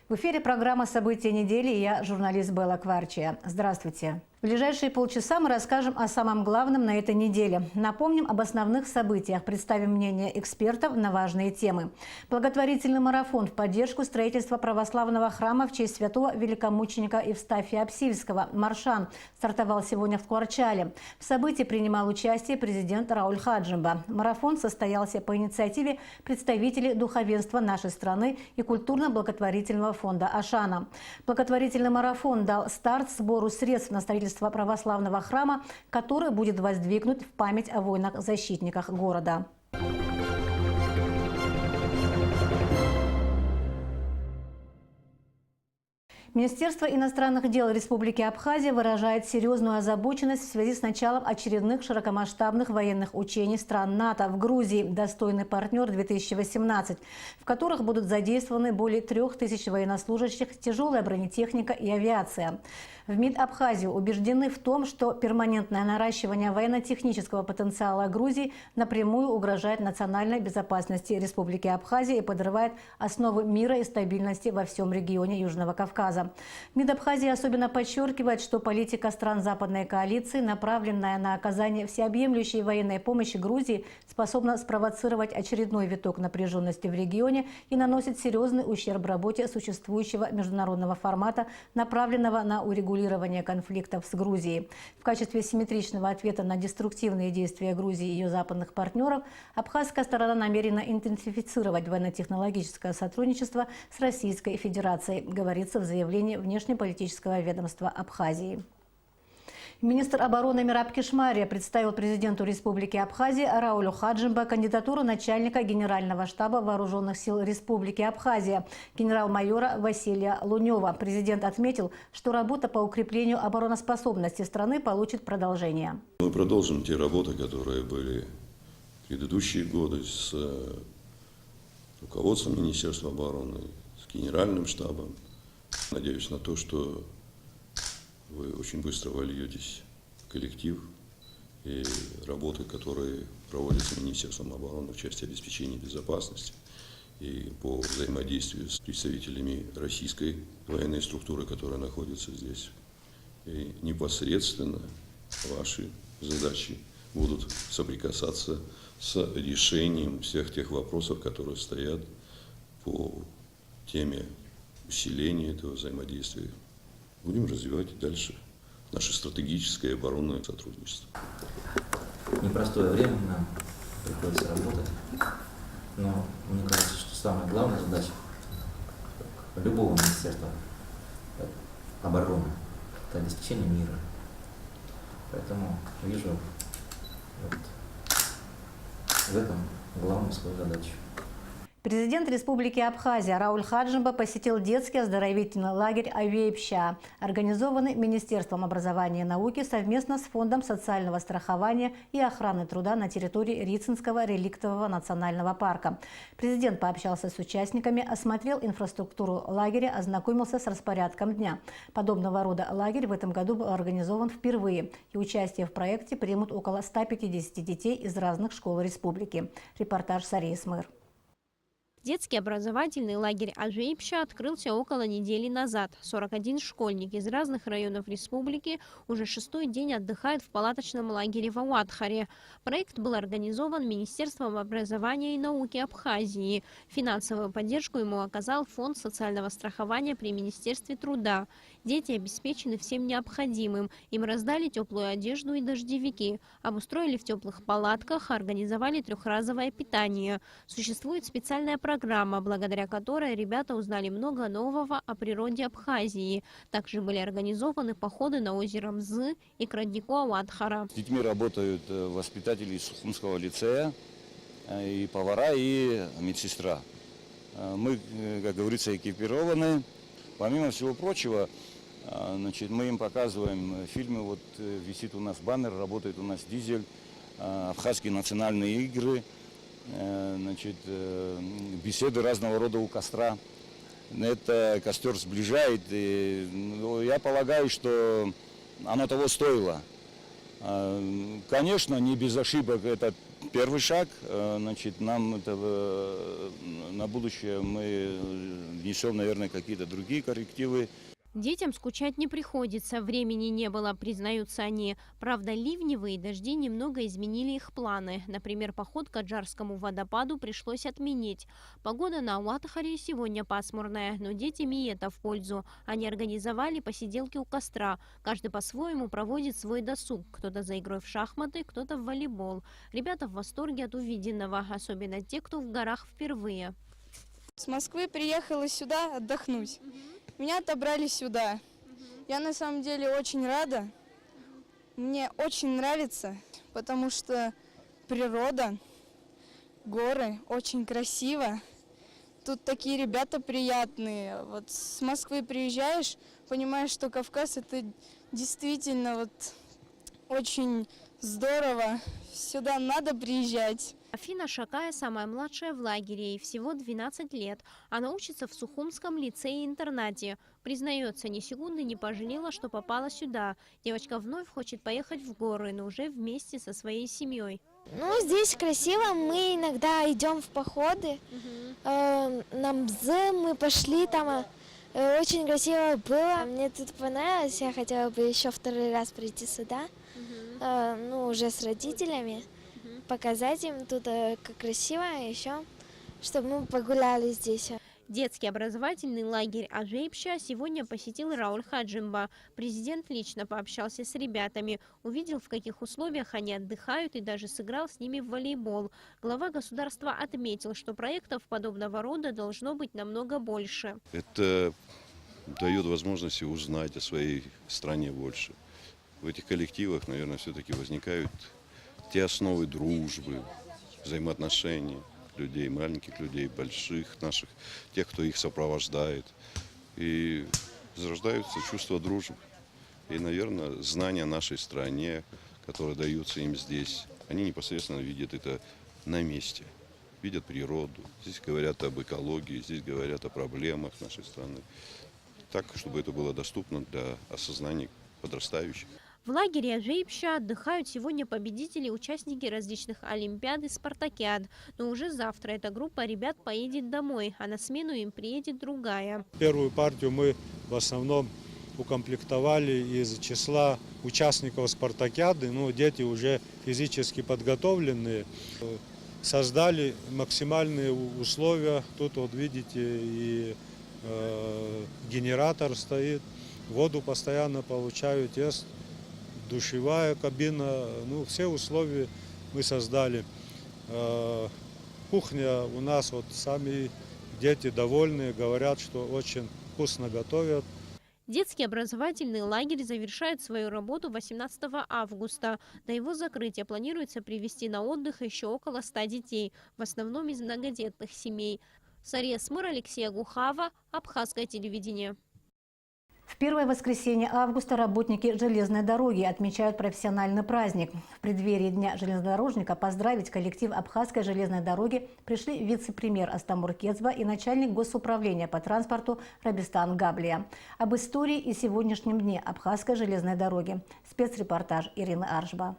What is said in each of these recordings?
В эфире программа «События недели» и я, журналист Белла Кварчия. Здравствуйте. В ближайшие полчаса мы расскажем о самом главном на этой неделе. Напомним об основных событиях, представим мнение экспертов на важные темы. Благотворительный марафон в поддержку строительства православного храма в честь святого великомученика Евстафия Апсильского «Маршан» стартовал сегодня в Кварчале. В событии принимал участие президент Рауль Хаджимба. Марафон состоялся по инициативе представителей духовенства нашей страны и культурно-благотворительного фонда «Ашана». Благотворительный марафон дал старт сбору средств на строительство православного храма, который будет воздвигнут в память о воинах-защитниках города. Министерство иностранных дел Республики Абхазия выражает серьезную озабоченность в связи с началом очередных широкомасштабных военных учений стран НАТО в Грузии «Достойный партнер-2018», в которых будут задействованы более 3000 военнослужащих, тяжелая бронетехника и авиация. В МИД Абхазии убеждены в том, что перманентное наращивание военно-технического потенциала Грузии напрямую угрожает национальной безопасности Республики Абхазия и подрывает основы мира и стабильности во всем регионе Южного Кавказа. МИД Абхазии особенно подчеркивает, что политика стран Западной коалиции, направленная на оказание всеобъемлющей военной помощи Грузии, способна спровоцировать очередной виток напряженности в регионе и наносит серьезный ущерб работе существующего международного формата, направленного на урегулирование конфликтов с Грузией. В качестве симметричного ответа на деструктивные действия Грузии и ее западных партнеров абхазская сторона намерена интенсифицировать военно-технологическое сотрудничество с Российской Федерацией, говорится в заявлении внешнеполитического ведомства Абхазии. Министр обороны Мираб Кишмария представил президенту Республики Абхазия Раулю Хаджимба кандидатуру начальника Генерального штаба Вооруженных сил Республики Абхазия генерал-майора Василия Лунева. Президент отметил, что работа по укреплению обороноспособности страны получит продолжение. Мы продолжим те работы, которые были в предыдущие годы с руководством Министерства обороны, с Генеральным штабом. Надеюсь на то, что вы очень быстро вольетесь в коллектив и работы, которые проводятся Министерством обороны в части обеспечения безопасности и по взаимодействию с представителями российской военной структуры, которая находится здесь. И непосредственно ваши задачи будут соприкасаться с решением всех тех вопросов, которые стоят по теме усиления этого взаимодействия. Будем развивать дальше наше стратегическое и оборонное сотрудничество. Непростое время нам приходится работать, но мне кажется, что самая главная задача любого министерства обороны – это обеспечение мира. Поэтому вижу в этом главную свою задачу. Президент Республики Абхазия Рауль Хаджимба посетил детский оздоровительный лагерь «Авейпща», организованный Министерством образования и науки совместно с Фондом социального страхования и охраны труда на территории Рицинского реликтового национального парка. Президент пообщался с участниками, осмотрел инфраструктуру лагеря, ознакомился с распорядком дня. Подобного рода лагерь в этом году был организован впервые, и участие в проекте примут около 150 детей из разных школ республики. Репортаж Сарии Смыр. Детский образовательный лагерь «Авейпща» открылся около недели назад. 41 школьник из разных районов республики уже 6-й день отдыхает в палаточном лагере в Ауатхаре. Проект был организован Министерством образования и науки Абхазии. Финансовую поддержку ему оказал Фонд социального страхования при Министерстве труда. Дети обеспечены всем необходимым. Им раздали теплую одежду и дождевики. Обустроили в теплых палатках, организовали трехразовое питание. Существует специальная программа, благодаря которой ребята узнали много нового о природе Абхазии. Также были организованы походы на озеро Мзы и к роднику Ауатхара. С детьми работают воспитатели из Сухумского лицея, и повара, и медсестра. Мы, как говорится, экипированы. Помимо всего прочего, значит, мы им показываем фильмы. Вот висит у нас баннер, работает у нас дизель, абхазские национальные игры, значит, беседы разного рода у костра. Это костер сближает, и я полагаю, что оно того стоило. Конечно, не без ошибок этот Первый шаг, значит, нам это на будущее мы внесем, наверное, какие-то другие коррективы. Детям скучать не приходится, времени не было, признаются они. Правда, ливневые дожди немного изменили их планы. Например, поход к Аджарскому водопаду пришлось отменить. Погода на Ауатахаре сегодня пасмурная, но детям и это в пользу. Они организовали посиделки у костра. Каждый по-своему проводит свой досуг. Кто-то за игрой в шахматы, кто-то в волейбол. Ребята в восторге от увиденного, особенно те, кто в горах впервые. С Москвы приехала сюда отдохнуть. Меня отобрали сюда. Я на самом деле очень рада. Мне очень нравится, потому что природа, горы, очень красиво. Тут такие ребята приятные. Вот с Москвы приезжаешь, понимаешь, что Кавказ это действительно вот очень здорово. Сюда надо приезжать. Афина Шакая самая младшая в лагере, ей всего 12 лет. Она учится в Сухумском лицее-интернате. Признается, ни секунды не пожалела, что попала сюда. Девочка вновь хочет поехать в горы, но уже вместе со своей семьей. Ну, здесь красиво. Мы иногда идем в походы. На Мзы мы пошли, там очень красиво было. Мне тут понравилось. Я хотела бы еще второй раз прийти сюда. Ну, уже с родителями. Показать им тут как красиво, еще, чтобы мы погуляли здесь. Детский образовательный лагерь Ажейпша сегодня посетил Рауль Хаджимба. Президент лично пообщался с ребятами, увидел, в каких условиях они отдыхают и даже сыграл с ними в волейбол. Глава государства отметил, что проектов подобного рода должно быть намного больше. Это дает возможность узнать о своей стране больше. В этих коллективах, наверное, все-таки возникают те основы дружбы, взаимоотношений людей, маленьких людей, больших наших, тех, кто их сопровождает. И зарождаются чувства дружбы. И, наверное, знания о нашей стране, которые даются им здесь, они непосредственно видят это на месте. Видят природу, здесь говорят об экологии, здесь говорят о проблемах нашей страны. Так, чтобы это было доступно для осознания подрастающих. В лагере Ажейпша отдыхают сегодня победители и участники различных олимпиад и спартакиад. Но уже завтра эта группа ребят поедет домой, а на смену им приедет другая. Первую партию мы в основном укомплектовали из числа участников спартакиады. Ну, дети уже физически подготовленные. Создали максимальные условия. Тут вот видите, и генератор стоит, воду постоянно получают, есть душевая кабина, ну, все условия мы создали. Кухня у нас, вот сами дети довольны, говорят, что очень вкусно готовят. Детский образовательный лагерь завершает свою работу 18 августа. До его закрытия планируется привезти на отдых еще около 100 детей, в основном из многодетных семей. Сария Смыр, Алексей Гухава, Абхазское телевидение. В первое воскресенье августа работники железной дороги отмечают профессиональный праздник. В преддверии Дня железнодорожника поздравить коллектив Абхазской железной дороги пришли вице-премьер Астамур Кецба и начальник госуправления по транспорту Рабистан Габлия. Об истории и сегодняшнем дне Абхазской железной дороги. Спецрепортаж Ирины Аршба.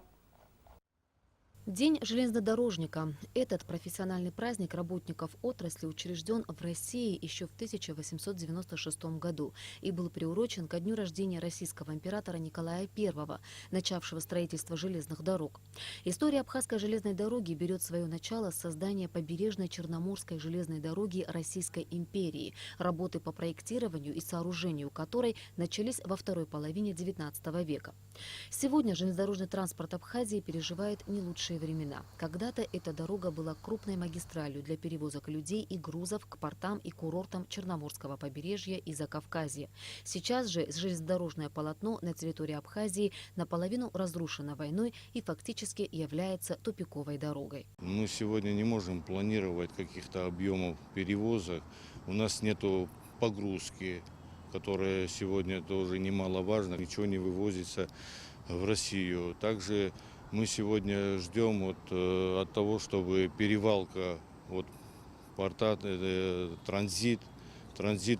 День железнодорожника. Этот профессиональный праздник работников отрасли учрежден в России еще в 1896 году и был приурочен ко дню рождения российского императора Николая I, начавшего строительство железных дорог. История Абхазской железной дороги берет свое начало с создания побережной Черноморской железной дороги Российской империи, работы по проектированию и сооружению которой начались во второй половине XIX века. Сегодня железнодорожный транспорт Абхазии переживает не лучшие времена. Когда-то эта дорога была крупной магистралью для перевозок людей и грузов к портам и курортам Черноморского побережья и Закавказья. Сейчас же железнодорожное полотно на территории Абхазии наполовину разрушено войной и фактически является тупиковой дорогой. Мы сегодня не можем планировать каких-то объемов перевозок. У нас нету погрузки, которая сегодня тоже немаловажна. Ничего не вывозится в Россию. Также мы сегодня ждем от того, чтобы перевалка порта, транзит,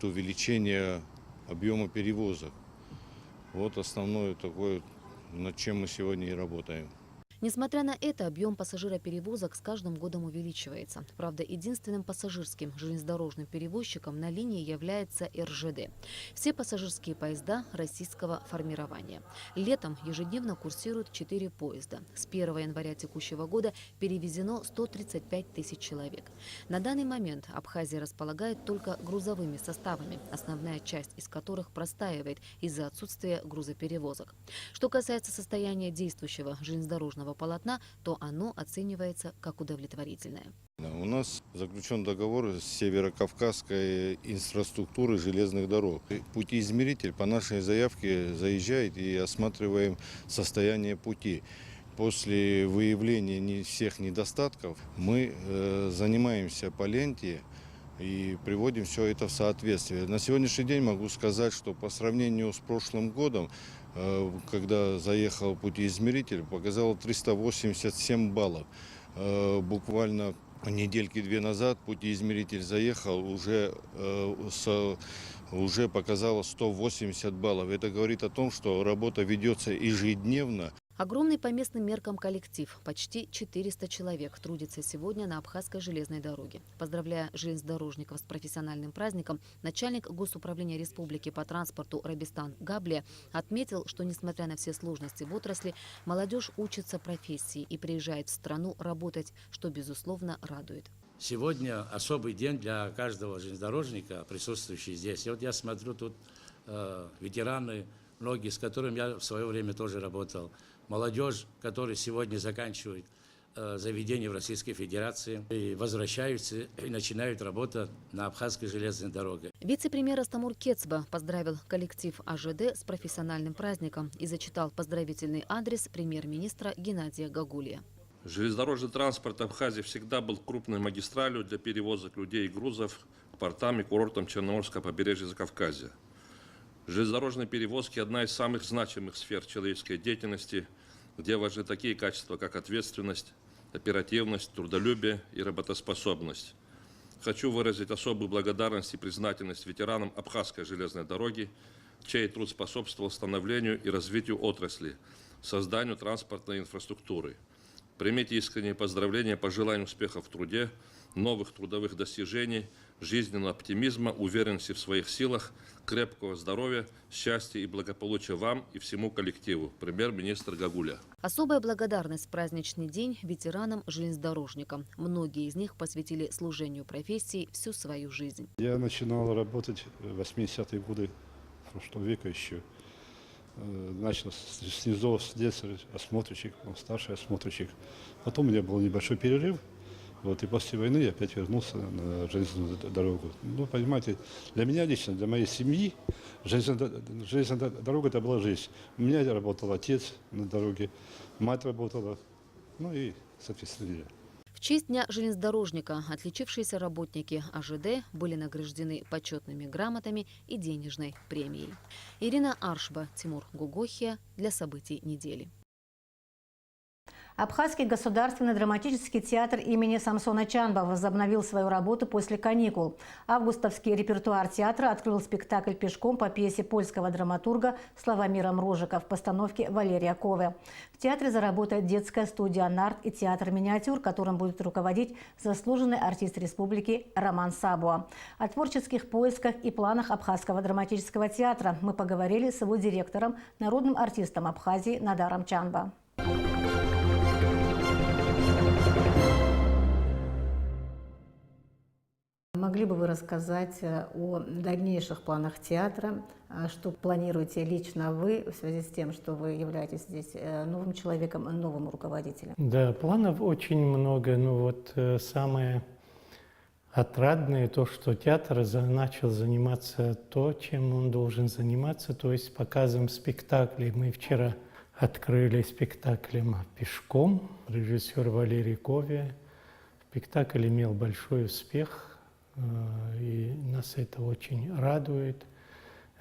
увеличение объема перевозок. Вот основное такое, над чем мы сегодня и работаем. Несмотря на это, объем пассажироперевозок с каждым годом увеличивается. Правда, единственным пассажирским железнодорожным перевозчиком на линии является РЖД. Все пассажирские поезда российского формирования. Летом ежедневно курсируют 4 поезда. С 1 января текущего года перевезено 135 тысяч человек. На данный момент Абхазия располагает только грузовыми составами, основная часть из которых простаивает из-за отсутствия грузоперевозок. Что касается состояния действующего железнодорожного полотна, то оно оценивается как удовлетворительное. У нас заключен договор с Северокавказской инфраструктурой железных дорог. Путеизмеритель по нашей заявке заезжает и осматриваем состояние пути. После выявления всех недостатков мы занимаемся по ленте и приводим все это в соответствие. На сегодняшний день могу сказать, что по сравнению с прошлым годом, когда заехал путеизмеритель, показал 387 баллов. Буквально недельки 2 назад путеизмеритель заехал, уже показало 180 баллов. Это говорит о том, что работа ведется ежедневно. Огромный по местным меркам коллектив, почти 400 человек, трудится сегодня на Абхазской железной дороге. Поздравляя железнодорожников с профессиональным праздником, начальник Госуправления Республики по транспорту Рабистан Габлия отметил, что несмотря на все сложности в отрасли, молодежь учится профессии и приезжает в страну работать, что безусловно радует. Сегодня особый день для каждого железнодорожника, присутствующий здесь. И вот я смотрю, тут ветераны, многие, с которыми я в свое время тоже работал. Молодежь, которая сегодня заканчивает заведения в Российской Федерации, и возвращаются и начинают работу на Абхазской железной дороге. Вице-премьер Астамур Кецба поздравил коллектив АЖД с профессиональным праздником и зачитал поздравительный адрес премьер-министра Геннадия Гагулия. Железнодорожный транспорт Абхазии всегда был крупной магистралью для перевозок людей и грузов к портам и курортам Черноморского побережья Закавказья. Железнодорожные перевозки – одна из самых значимых сфер человеческой деятельности, где важны такие качества, как ответственность, оперативность, трудолюбие и работоспособность. Хочу выразить особую благодарность и признательность ветеранам Абхазской железной дороги, чей труд способствовал становлению и развитию отрасли, созданию транспортной инфраструктуры. Примите искренние поздравления, пожелания успехов в труде, новых трудовых достижений, жизненного оптимизма, уверенности в своих силах, крепкого здоровья, счастья и благополучия вам и всему коллективу. Премьер-министр Гагуля. Особая благодарность в праздничный день ветеранам-железнодорожникам. Многие из них посвятили служению профессии всю свою жизнь. Я начинал работать в 80-е годы прошлого века еще. Начал с низов, с детства, осмотрщик, старший осмотрщик. Потом у меня был небольшой перерыв. Вот, и после войны я опять вернулся на железную дорогу. Ну, понимаете, для меня лично, для моей семьи, железная дорога – это была жизнь. У меня работал отец на дороге, мать работала, ну и, соответственно, я. В честь Дня железнодорожника отличившиеся работники АЖД были награждены почетными грамотами и денежной премией. Ирина Аршба, Тимур Гугохия для событий недели. Абхазский государственный драматический театр имени Самсона Чанба возобновил свою работу после каникул. Августовский репертуар театра открыл спектакль «Пешком» по пьесе польского драматурга Славомира Мрожика в постановке Валерия Ковы. В театре заработает детская студия «Нарт» и театр «Миниатюр», которым будет руководить заслуженный артист республики Роман Сабуа. О творческих поисках и планах Абхазского драматического театра мы поговорили с его директором, народным артистом Абхазии Надаром Чанба. Могли бы вы рассказать о дальнейших планах театра, что планируете лично вы в связи с тем, что вы являетесь здесь новым человеком, новым руководителем? Да, планов очень много. Ну вот самое отрадное то, что театр начал заниматься то, чем он должен заниматься, то есть показом спектаклей. Мы вчера открыли спектаклем «Пешком», режиссер Валерий Кове. Спектакль имел большой успех. И нас это очень радует.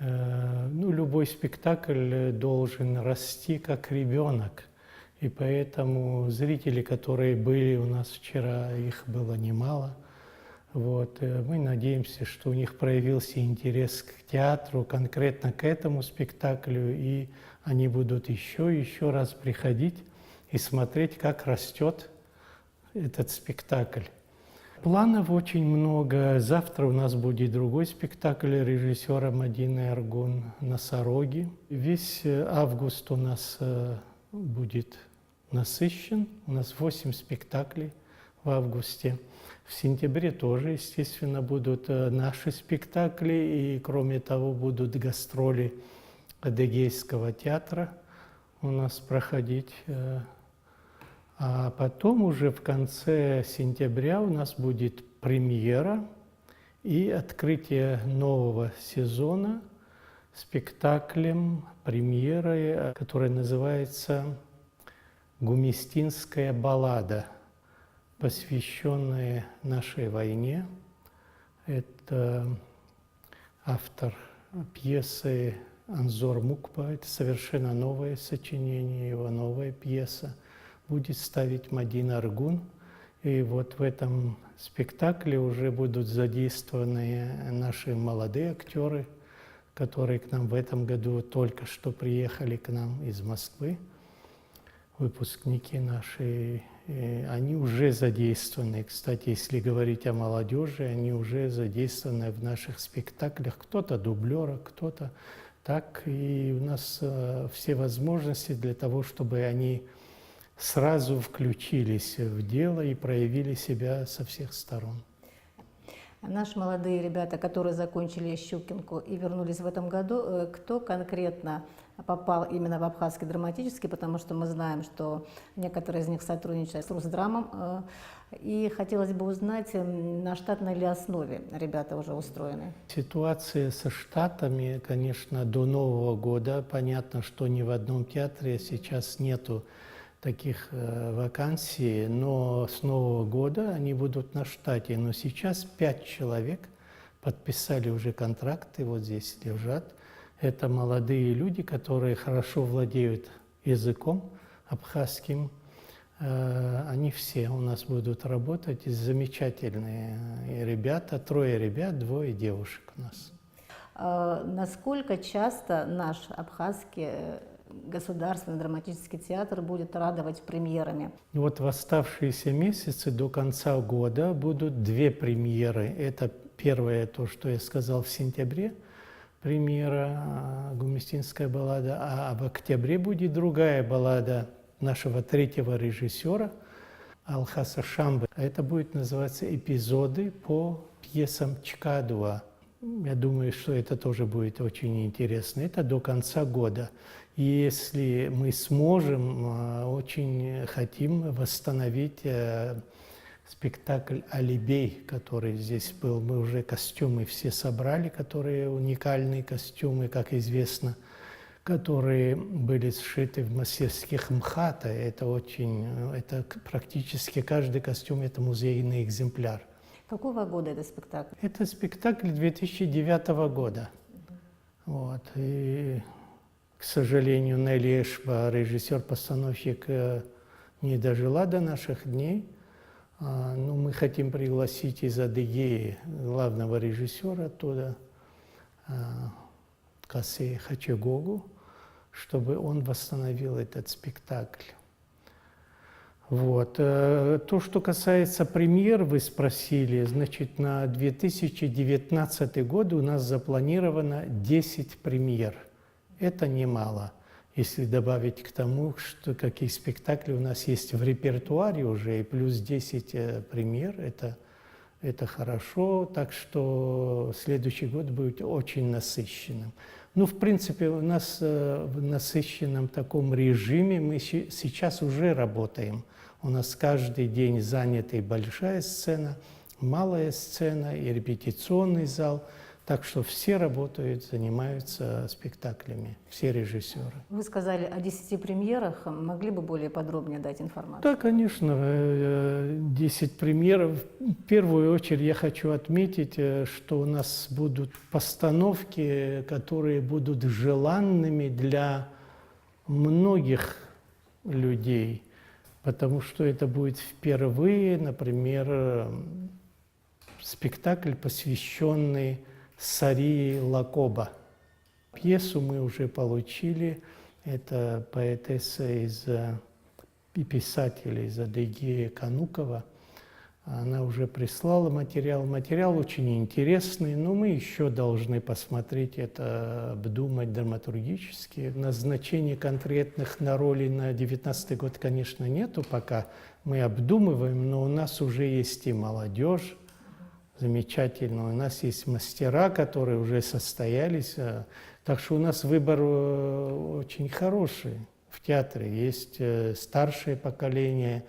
Ну, любой спектакль должен расти как ребенок. И поэтому зрители, которые были у нас вчера, их было немало. Вот. Мы надеемся, что у них проявился интерес к театру, конкретно к этому спектаклю, и они будут еще раз приходить и смотреть, как растет этот спектакль. Планов очень много. Завтра у нас будет другой спектакль режиссера Мадины Аргун «Носороги». Весь август у нас будет насыщен. У нас 8 спектаклей в августе. В сентябре тоже, естественно, будут наши спектакли. И, кроме того, будут гастроли Адыгейского театра у нас проходить. А потом уже в конце сентября у нас будет премьера и открытие нового сезона спектаклем, премьерой, которая называется «Гумистинская баллада», посвященная нашей войне. Это автор пьесы Анзор Мукба. Это совершенно новое сочинение, его новая пьеса. Будет ставить Мадина Аргун. И вот в этом спектакле уже будут задействованы наши молодые актеры, которые к нам в этом году только что приехали к нам из Москвы, выпускники наши. И они уже задействованы. Кстати, если говорить о молодежи, они уже задействованы в наших спектаклях. Кто-то дублера, кто-то так. И у нас все возможности для того, чтобы они сразу включились в дело и проявили себя со всех сторон. Наши молодые ребята, которые закончили Щукинку и вернулись в этом году, кто конкретно попал именно в Абхазский драматический, потому что мы знаем, что некоторые из них сотрудничают с Русдрамом, и хотелось бы узнать, на штатной ли основе ребята уже устроены. Ситуация со штатами, конечно, до Нового года. Понятно, что ни в одном театре сейчас нету таких вакансий, но с Нового года они будут на штате. Но сейчас 5 человек подписали уже контракты, вот здесь лежат. Это молодые люди, которые хорошо владеют языком абхазским. Они все у нас будут работать. Замечательные ребята, 3 ребят, 2 девушек у нас. Насколько часто наш абхазский Государственный драматический театр будет радовать премьерами? Вот в оставшиеся месяцы до конца года будут 2 премьеры. Это первое, то, что я сказал, в сентябре, премьера «Гумистинская баллада», а в октябре будет другая баллада нашего 3-го режиссера Алхаса Шамбы. Это будет называться «Эпизоды по пьесам Чкадуа». Я думаю, что это тоже будет очень интересно. Это до конца года. И если мы сможем, очень хотим восстановить спектакль «Алибей», который здесь был. Мы уже костюмы все собрали, которые уникальные костюмы, как известно, которые были сшиты в мастерских МХАТа. Это практически каждый костюм – это музейный экземпляр. Какого года этот спектакль? Это спектакль 2009 года. Вот. И, к сожалению, Нелли Эшба, режиссер-постановщик, не дожила до наших дней. Но мы хотим пригласить из Адыгеи главного режиссера оттуда, Касея Хачагогу, чтобы он восстановил этот спектакль. Вот. То, что касается премьер, вы спросили, значит, на 2019 год у нас запланировано 10 премьер. Это немало, если добавить к тому, что какие спектакли у нас есть в репертуаре уже, и плюс 10 премьер, это хорошо, так что следующий год будет очень насыщенным. Ну, в принципе, у нас в насыщенном таком режиме мы сейчас уже работаем. У нас каждый день занята и большая сцена, малая сцена и репетиционный зал. Так что все работают, занимаются спектаклями, все режиссеры. Вы сказали о 10 премьерах. Могли бы более подробнее дать информацию? Да, конечно, 10 премьер. В первую очередь я хочу отметить, что у нас будут постановки, которые будут желанными для многих людей, потому что это будет впервые, например, спектакль, посвященный Сарии Лакоба. Пьесу мы уже получили. Это поэтесса из писателя из Адыгеи Канукова. Она уже прислала материал. Материал очень интересный, но мы еще должны посмотреть это, обдумать драматургически. Назначения конкретных на роли на 2019 год, конечно, нету пока. Мы обдумываем, но у нас уже есть и молодежь замечательно. У нас есть мастера, которые уже состоялись. Так что у нас выбор очень хороший в театре. Есть старшее поколение,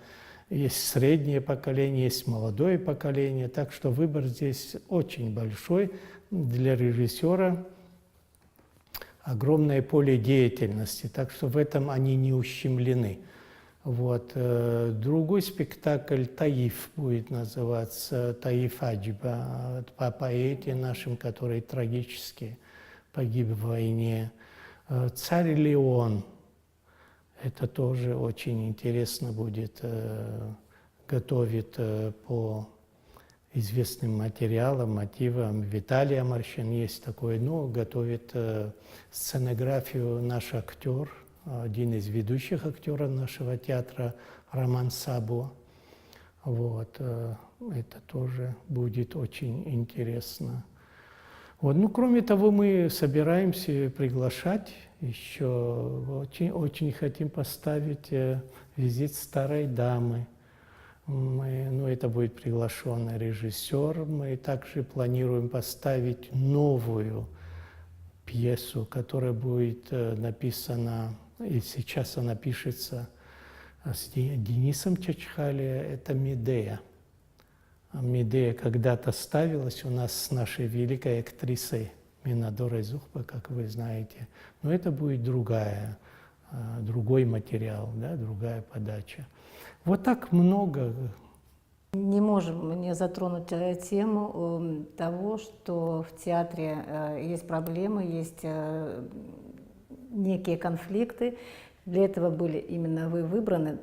есть среднее поколение, есть молодое поколение. Так что выбор здесь очень большой для режиссера. Огромное поле деятельности. Так что в этом они не ущемлены. Вот. Другой спектакль «Таиф» будет называться, «Таиф Аджиба», по поэте нашим, который трагически погиб в войне. «Царь Леон». Это тоже очень интересно будет, готовит по известным материалам, мотивам. Виталий Амарщин есть такой, но готовит сценографию наш актер, один из ведущих актеров нашего театра, Роман Сабо. Вот, это тоже будет очень интересно. Вот. Ну, кроме того, мы собираемся приглашать еще, очень хотим поставить «Визит старой дамы». Это будет приглашенный режиссер. Мы также планируем поставить новую пьесу, которая будет написана, и сейчас она пишется с Денисом Чачхали, это «Медея». «Медея» когда-то ставилась у нас с нашей великой актрисой Минадорой Зухбой, как вы знаете. Но это будет другой материал, да, другая подача. Вот так много. Не можем не затронуть тему того, что в театре есть проблемы, есть некие конфликты. Для этого были именно вы выбраны,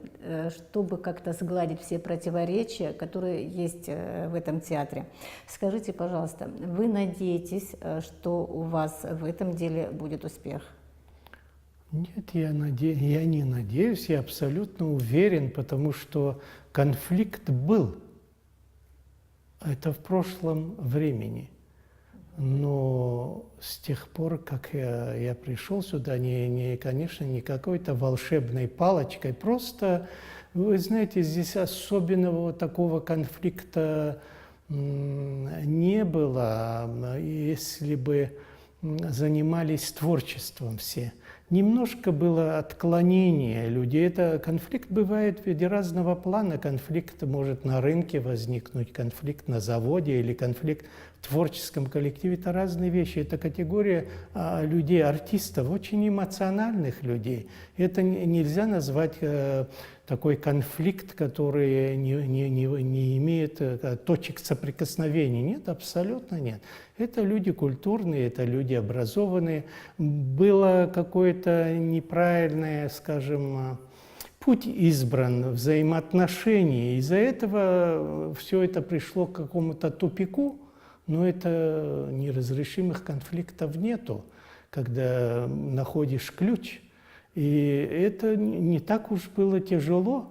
чтобы как-то сгладить все противоречия, которые есть в этом театре. Скажите, пожалуйста, вы надеетесь, что у вас в этом деле будет успех? Нет, я не надеюсь, я абсолютно уверен, потому что конфликт был. Это в прошлом времени. Но с тех пор, как я пришел сюда, конечно, не какой-то волшебной палочкой, просто, вы знаете, здесь особенного такого конфликта не было, если бы занимались творчеством все. Немножко было отклонение людей. Конфликт бывает в виде разного плана. Конфликт может на рынке возникнуть, конфликт на заводе или конфликт в творческом коллективе. Это разные вещи. Это категория людей, артистов, очень эмоциональных людей. Это нельзя назвать такой конфликт, который не имеет точек соприкосновения. Нет, абсолютно нет. Это люди культурные, это люди образованные. Было какое-то неправильное, скажем, путь избран, взаимоотношения. Из-за этого все это пришло к какому-то тупику, но это неразрешимых конфликтов нету, когда находишь ключ. И это не так уж было тяжело.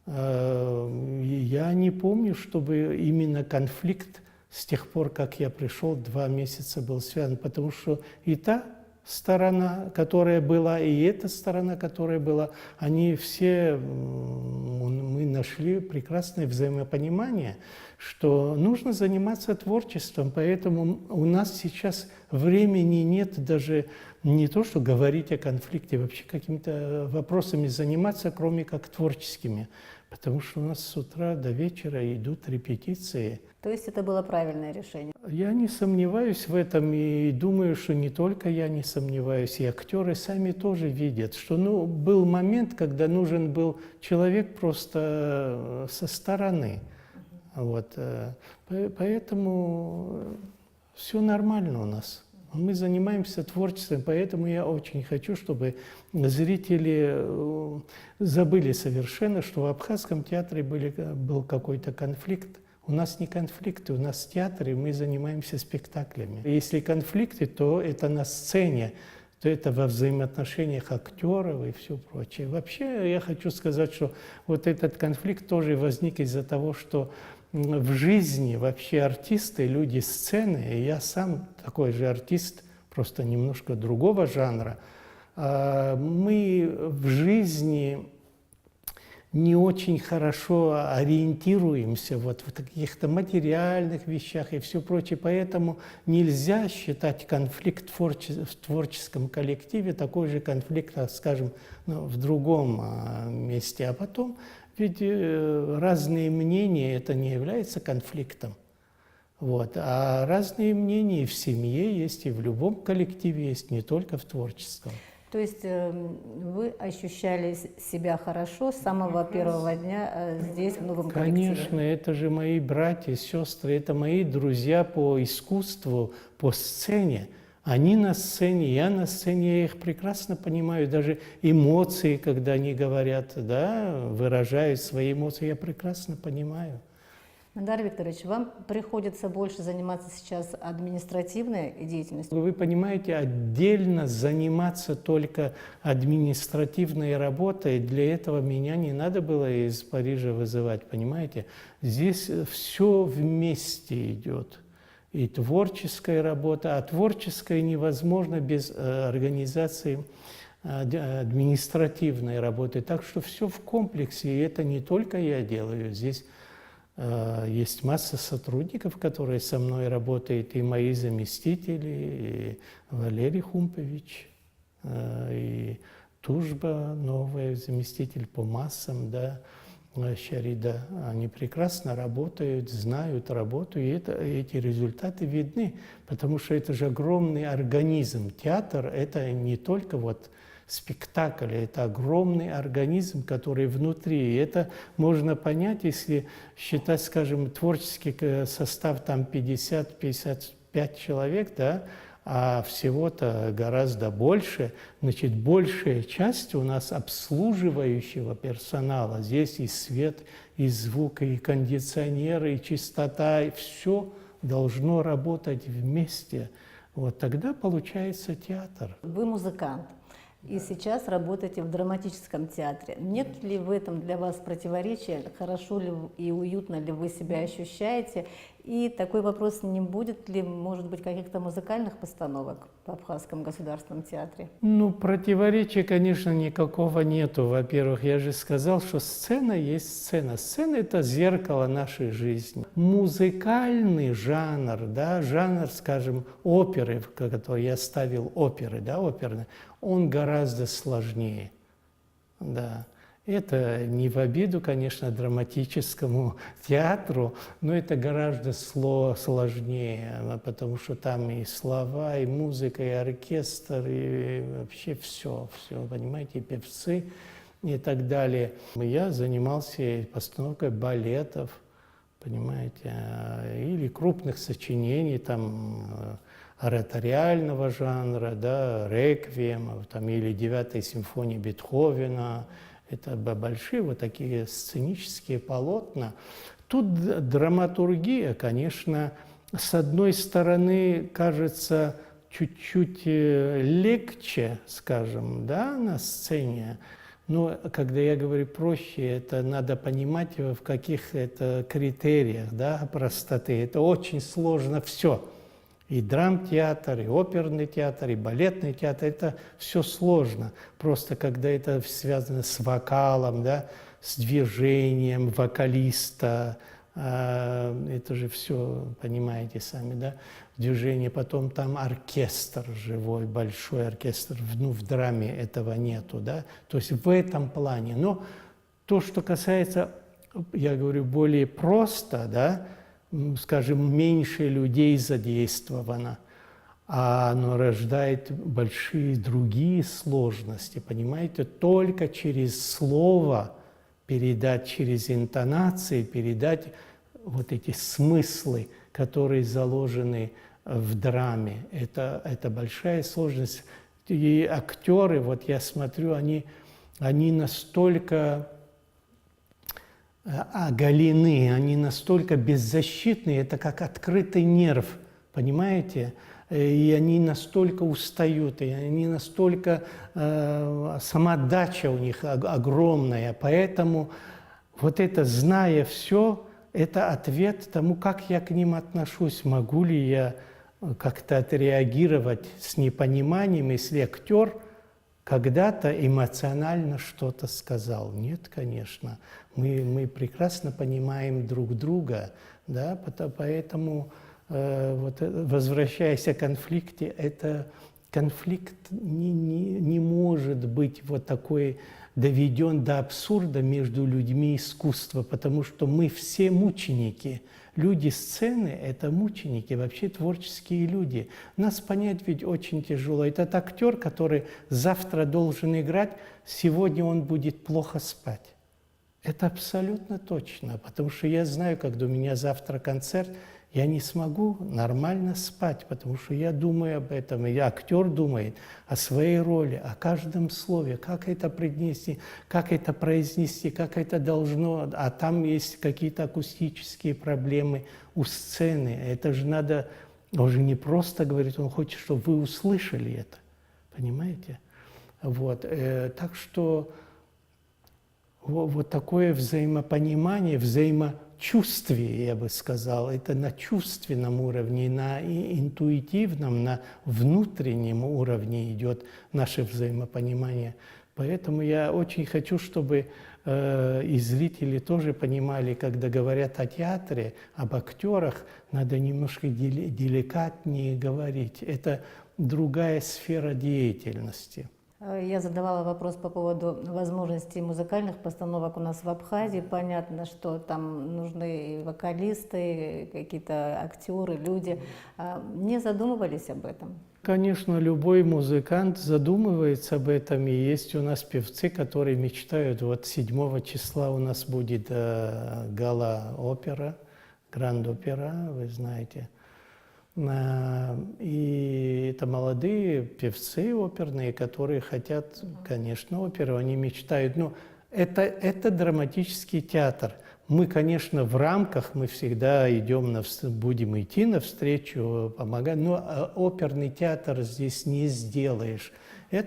Я не помню, чтобы именно конфликт с тех пор, как я пришел, 2 месяца был связан, потому что и та сторона, которая была, и эта сторона, которая была, они все, мы нашли прекрасное взаимопонимание, что нужно заниматься творчеством, поэтому у нас сейчас времени нет даже не то, что говорить о конфликте, вообще какими-то вопросами заниматься, кроме как творческими, потому что у нас с утра до вечера идут репетиции. То есть это было правильное решение? Я не сомневаюсь в этом и думаю, что не только я не сомневаюсь, и актеры сами тоже видят, что был момент, когда нужен был человек просто со стороны. Вот. Поэтому все нормально у нас. Мы занимаемся творчеством, поэтому я очень хочу, чтобы зрители забыли совершенно, что в Абхазском театре был какой-то конфликт. У нас не конфликты, у нас в театре мы занимаемся спектаклями. Если конфликты, то это на сцене. то это во взаимоотношениях актеров и все прочее. Вообще я хочу сказать, что вот этот конфликт тоже возник из-за того, что в жизни вообще артисты, люди сцены, и я сам такой же артист, просто немножко другого жанра, мы в жизни не очень хорошо ориентируемся вот в каких-то материальных вещах и все прочее. Поэтому нельзя считать конфликт в творческом коллективе такой же конфликт, скажем, в другом месте. А потом, ведь разные мнения, это не является конфликтом. Вот. А разные мнения и в семье есть, и в любом коллективе есть, не только в творческом. То есть вы ощущали себя хорошо с самого первого дня здесь, в новом коллективе? Конечно, это же мои братья, сестры, это мои друзья по искусству, по сцене. Они на сцене, я на сцене, я их прекрасно понимаю. Даже эмоции, когда они говорят, да, выражают свои эмоции, я прекрасно понимаю. Эльдар Викторович, вам приходится больше заниматься сейчас административной деятельностью? Вы понимаете, отдельно заниматься только административной работой, для этого меня не надо было из Парижа вызывать, понимаете? Здесь все вместе идет. И творческая работа, а творческая невозможно без организации административной работы. Так что все в комплексе, и это не только я делаю. Здесь есть масса сотрудников, которые со мной работают, и мои заместители, и Валерий Хумпович, и Тужба, новый заместитель по массам, да, Шарида. Они прекрасно работают, знают работу, и эти результаты видны, потому что это же огромный организм. Театр — это не только вот спектакль, это огромный организм, который внутри. И это можно понять, если считать, скажем, творческий состав там 50-55 человек, да, а всего-то гораздо больше. Значит, большая часть у нас обслуживающего персонала. Здесь и свет, и звук, и кондиционеры, и чистота, и все должно работать вместе. Вот тогда получается театр. Вы музыкант. И сейчас работаете в драматическом театре. Нет ли в этом для вас противоречия? Хорошо ли и уютно ли вы себя ощущаете? И такой вопрос, не будет ли, может быть, каких-то музыкальных постановок в Абхазском государственном театре? Ну, противоречия, конечно, никакого нету. Во-первых, я же сказал, что сцена есть сцена. Сцена — это зеркало нашей жизни. Музыкальный жанр, да, жанр, скажем, оперы, в который я ставил оперы, да, оперные, он гораздо сложнее, да. Это не в обиду, конечно, драматическому театру, но это гораздо сложнее, потому что там и слова, и музыка, и оркестр, и вообще все, понимаете, и певцы и так далее. Я занимался постановкой балетов, понимаете, или крупных сочинений, там, ораториального жанра, да, реквиемов, там, или 9-й симфонии Бетховена. Это большие вот такие сценические полотна. Тут драматургия, конечно, с одной стороны, кажется чуть-чуть легче, скажем, да, на сцене. Но когда я говорю проще, это надо понимать, в каких это критериях, да, простоты. Это очень сложно все. И драмтеатр, и оперный театр, и балетный театр – это все сложно. Просто когда это связано с вокалом, да, с движением вокалиста, это же все, понимаете сами, да, движение. Потом там оркестр живой, большой оркестр. Ну, в драме этого нету, да. То есть в этом плане. Но то, что касается, я говорю, более просто, да, скажем, меньше людей задействовано, а оно рождает большие другие сложности, понимаете? Только через слово передать, через интонации передать вот эти смыслы, которые заложены в драме. Это большая сложность. И актеры, вот я смотрю, они настолько оголены, они настолько беззащитны, это как открытый нерв, понимаете? и они настолько устают, и они настолько, самоотдача у них огромная, поэтому вот это, зная все, это ответ тому, как я к ним отношусь, могу ли я как-то отреагировать с непониманием, если актер когда-то эмоционально что-то сказал. Нет, конечно. Мы прекрасно понимаем друг друга, да, поэтому, вот, возвращаясь к конфликте, это конфликт не может быть вот такой доведен до абсурда между людьми искусства, потому что мы все мученики. Люди сцены – это мученики, вообще творческие люди. Нас понять ведь очень тяжело. Этот актер, который завтра должен играть, сегодня он будет плохо спать. Это абсолютно точно, потому что я знаю, когда у меня завтра концерт, я не смогу нормально спать, потому что я думаю об этом, и актер думает о своей роли, о каждом слове, как это принести, как это произнести, как это должно, а там есть какие-то акустические проблемы у сцены. Это же надо, он же не просто говорит, он хочет, чтобы вы услышали это, понимаете? Вот, так что вот такое взаимопонимание, взаимочувствие, я бы сказал, это на чувственном уровне, на интуитивном, на внутреннем уровне идет наше взаимопонимание. Поэтому я очень хочу, чтобы и зрители тоже понимали, когда говорят о театре, об актерах, надо немножко деликатнее говорить. Это другая сфера деятельности. Я задавала вопрос по поводу возможностей музыкальных постановок у нас в Абхазии. Понятно, что там нужны и вокалисты, и какие-то актеры, люди. Не задумывались об этом? Конечно, любой музыкант задумывается об этом. И есть у нас певцы, которые мечтают. Вот 7 числа у нас будет гала-опера, гранд-опера, вы знаете. И это молодые певцы оперные, которые хотят, конечно, оперу, они мечтают. Но это драматический театр. Мы, конечно, в рамках, мы всегда будем идти навстречу, помогать, но оперный театр здесь не сделаешь.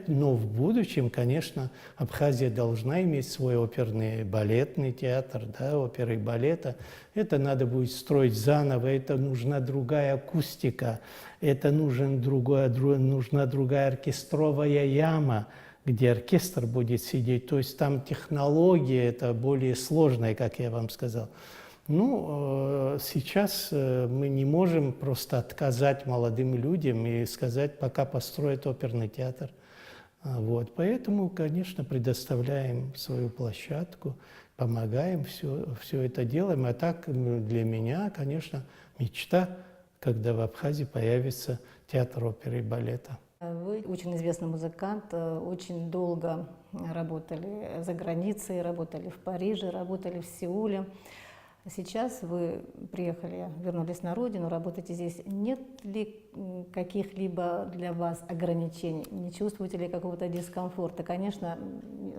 Но в будущем, конечно, Абхазия должна иметь свой оперный балетный театр, да, оперы и балета. Это надо будет строить заново, это нужна другая акустика, это нужна другая оркестровая яма, где оркестр будет сидеть. То есть там технология, это более сложная, как я вам сказал. Ну, сейчас мы не можем просто отказать молодым людям и сказать, пока построят оперный театр. Вот. Поэтому, конечно, предоставляем свою площадку, помогаем, все это делаем. А так для меня, конечно, мечта, когда в Абхазии появится театр оперы и балета. Вы очень известный музыкант, очень долго работали за границей, работали в Париже, работали в Сеуле. Сейчас вы приехали, вернулись на родину, работаете здесь. Нет ли каких-либо для вас ограничений? Не чувствуете ли какого-то дискомфорта? Конечно,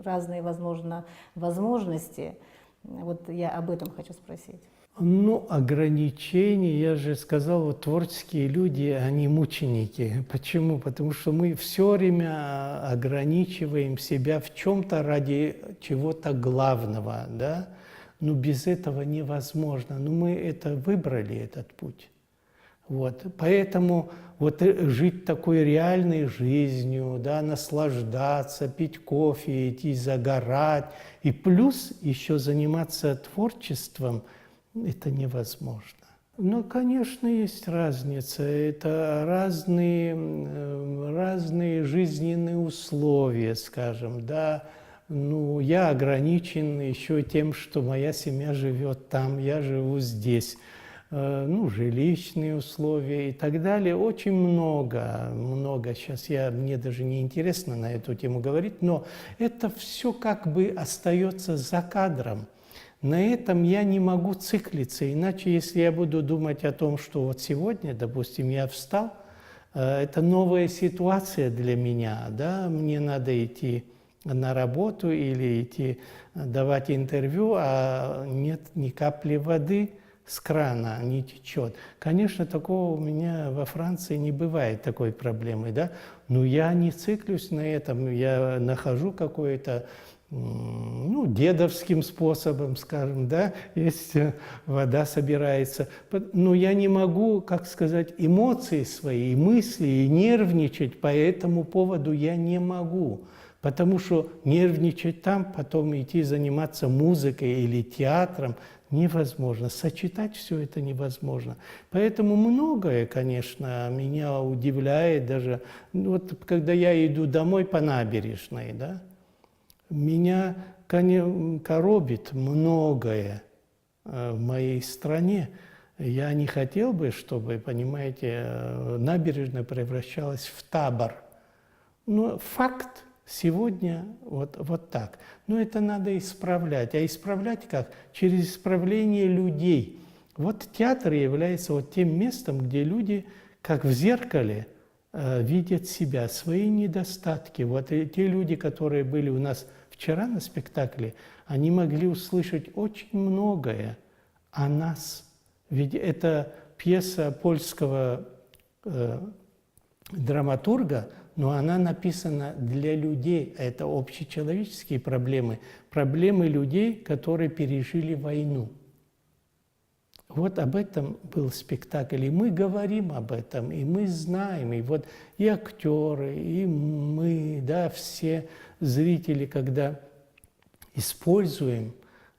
разные, возможно, возможности. Вот я об этом хочу спросить. Ну, ограничения, я же сказал, вот творческие люди, они мученики. Почему? Потому что мы все время ограничиваем себя в чем-то ради чего-то главного, да? Но без этого невозможно. Но мы выбрали этот путь. Вот. Поэтому вот жить такой реальной жизнью, да, наслаждаться, пить кофе, идти загорать, и плюс еще заниматься творчеством, это невозможно. Но, конечно, есть разница. Это разные жизненные условия, скажем, да. Ну, я ограничен еще тем, что моя семья живет там, я живу здесь. Ну, жилищные условия и так далее. Очень много. Сейчас мне даже не интересно на эту тему говорить, но это все как бы остается за кадром. На этом я не могу циклиться, иначе если я буду думать о том, что вот сегодня, допустим, я встал, это новая ситуация для меня, да, мне надо идти на работу или идти давать интервью, а нет ни капли воды с крана не течет. Конечно, такого у меня во Франции не бывает, такой проблемы, да, но я не циклюсь на этом, я нахожу какое-то, ну, дедовским способом, скажем, да, если вода собирается. Но я не могу, как сказать, эмоции свои, мысли и нервничать по этому поводу я не могу. Потому что нервничать там, потом идти заниматься музыкой или театром невозможно. Сочетать все это невозможно. Поэтому многое, конечно, меня удивляет даже. Вот когда я иду домой по набережной, да, меня коробит многое в моей стране. Я не хотел бы, чтобы, понимаете, набережная превращалась в табор. Но факт сегодня вот так. Но это надо исправлять. А исправлять как? Через исправление людей. Вот театр является вот тем местом, где люди, как в зеркале, видят себя, свои недостатки. Вот и те люди, которые были у нас вчера на спектакле, они могли услышать очень многое о нас. Ведь это пьеса польского драматурга, но она написана для людей. Это общечеловеческие проблемы, проблемы людей, которые пережили войну. Вот об этом был спектакль, и мы говорим об этом, и мы знаем, и вот и актеры, и мы, да, все зрители, когда используем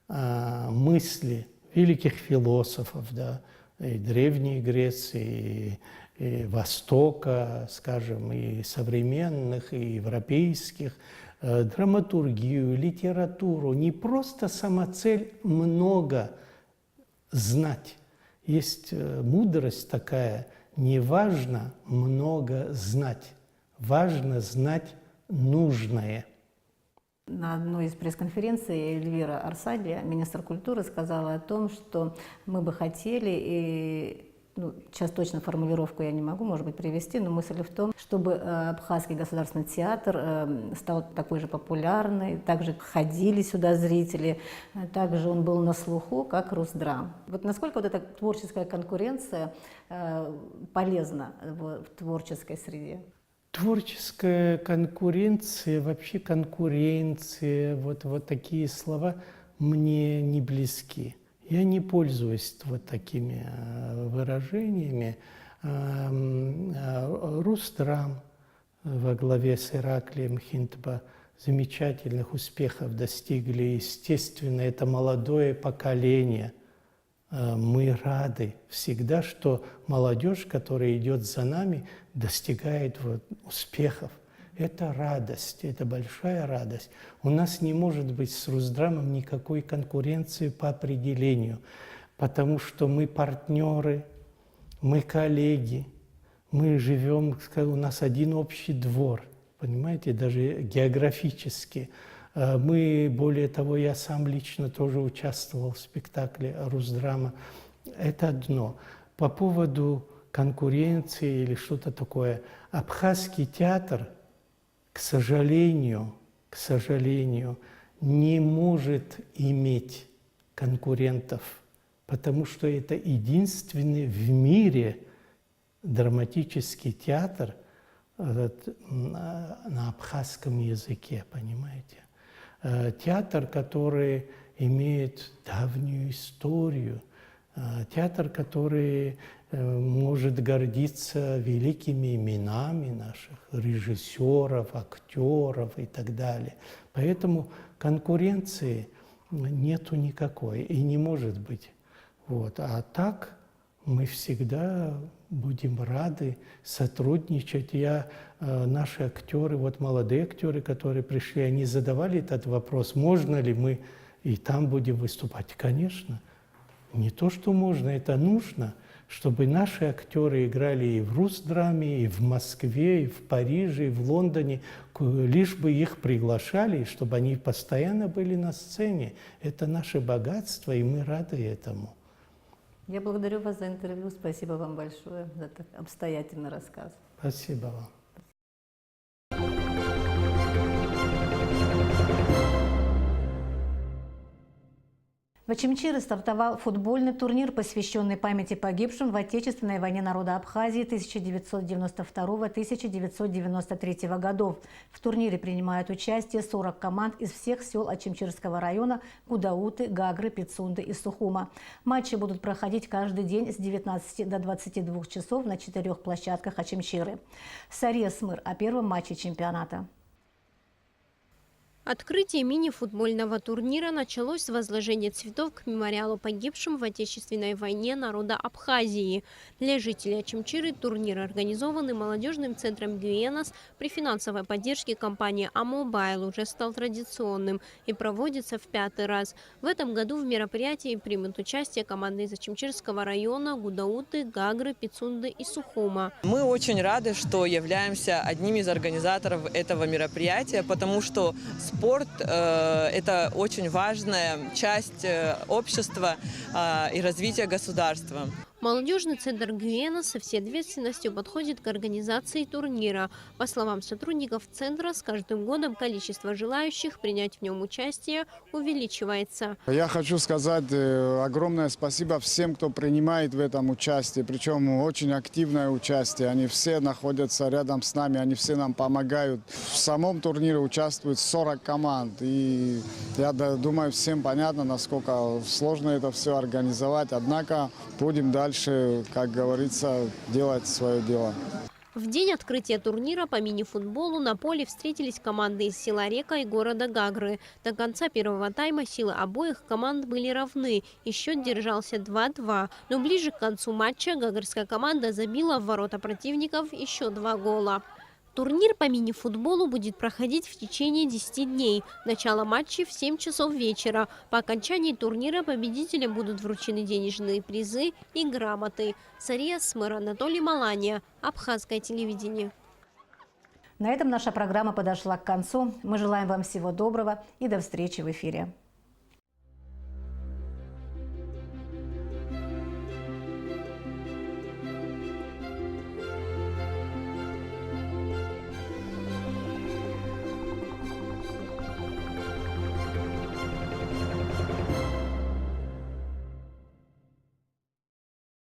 мысли великих философов, да, и Древней Греции, и Востока, скажем, и современных, и европейских, драматургию, литературу, не просто самоцель много знать. Есть мудрость такая, не важно много знать, важно знать нужное. На одной из пресс-конференций Эльвира Арсадия, министр культуры, сказала о том, что мы бы хотели, и сейчас точно формулировку я не могу, может быть, привести, но мысль в том, чтобы Абхазский государственный театр стал такой же популярный, также ходили сюда зрители, также он был на слуху, как Русдрам. Вот насколько вот эта творческая конкуренция полезна в творческой среде? Творческая конкуренция, вообще конкуренция, вот такие слова мне не близки. Я не пользуюсь вот такими выражениями. Русдрам во главе с Ираклием Хинтба замечательных успехов достигли. Естественно, это молодое поколение. Мы рады всегда, что молодежь, которая идет за нами, достигает успехов. Это радость, это большая радость. У нас не может быть с Русдрамом никакой конкуренции по определению, потому что мы партнеры, мы коллеги, мы живем, у нас один общий двор, понимаете, даже географически. Мы, более того, я сам лично тоже участвовал в спектакле Русдрама. Это одно. По поводу конкуренции или что-то такое. Абхазский театр, к сожалению, не может иметь конкурентов, потому что это единственный в мире драматический театр на абхазском языке, понимаете? Театр, который имеет давнюю историю, театр, который может гордиться великими именами наших режиссеров, актеров и так далее. Поэтому конкуренции нету никакой и не может быть. Вот. А так мы всегда будем рады сотрудничать. Наши актеры, вот молодые актеры, которые пришли, они задавали этот вопрос, можно ли мы и там будем выступать. Конечно, не то, что можно, это нужно, чтобы наши актеры играли и в Русдраме, и в Москве, и в Париже, и в Лондоне, лишь бы их приглашали, чтобы они постоянно были на сцене. Это наше богатство, и мы рады этому. Я благодарю вас за интервью. Спасибо вам большое за этот обстоятельный рассказ. Спасибо вам. В Очимчире стартовал футбольный турнир, посвященный памяти погибшим в Отечественной войне народа Абхазии 1992-1993 годов. В турнире принимают участие 40 команд из всех сел Очимчирского района – Гудауты, Гагры, Пицунды и Сухума. Матчи будут проходить каждый день с 19 до 22 часов на 4 площадках Очимчиры. Сария Смыр о первом матче чемпионата. Открытие мини-футбольного турнира началось с возложения цветов к мемориалу погибшим в Отечественной войне народа Абхазии. Для жителей Очимчиры турнир, организованный молодежным центром Гюенос при финансовой поддержке компании Амобайл, уже стал традиционным и проводится в 5-й раз. В этом году в мероприятии примут участие команды из Очимчирского района, Гудауты, Гагры, Пицунды и Сухума. Мы очень рады, что являемся одним из организаторов этого мероприятия, потому что спорт – это очень важная часть общества и развития государства. Молодежный центр Гюенос со всей ответственностью подходит к организации турнира. По словам сотрудников центра, с каждым годом количество желающих принять в нем участие увеличивается. Я хочу сказать огромное спасибо всем, кто принимает в этом участие, причем очень активное участие. Они все находятся рядом с нами, они все нам помогают. В самом турнире участвует 40 команд. И я думаю, всем понятно, насколько сложно это все организовать. Однако будем дальше, как говорится, делать свое дело. В день открытия турнира по мини-футболу на поле встретились команды из села Река и города Гагры. До конца первого тайма силы обоих команд были равны, и счет держался 2-2. Но ближе к концу матча гагрская команда забила в ворота противников еще 2 гола. Турнир по мини-футболу будет проходить в течение 10 дней. Начало матчей в 7 часов вечера. По окончании турнира победителям будут вручены денежные призы и грамоты. Сария Смыр, Анатолий Малания, Абхазское телевидение. На этом наша программа подошла к концу. Мы желаем вам всего доброго и до встречи в эфире.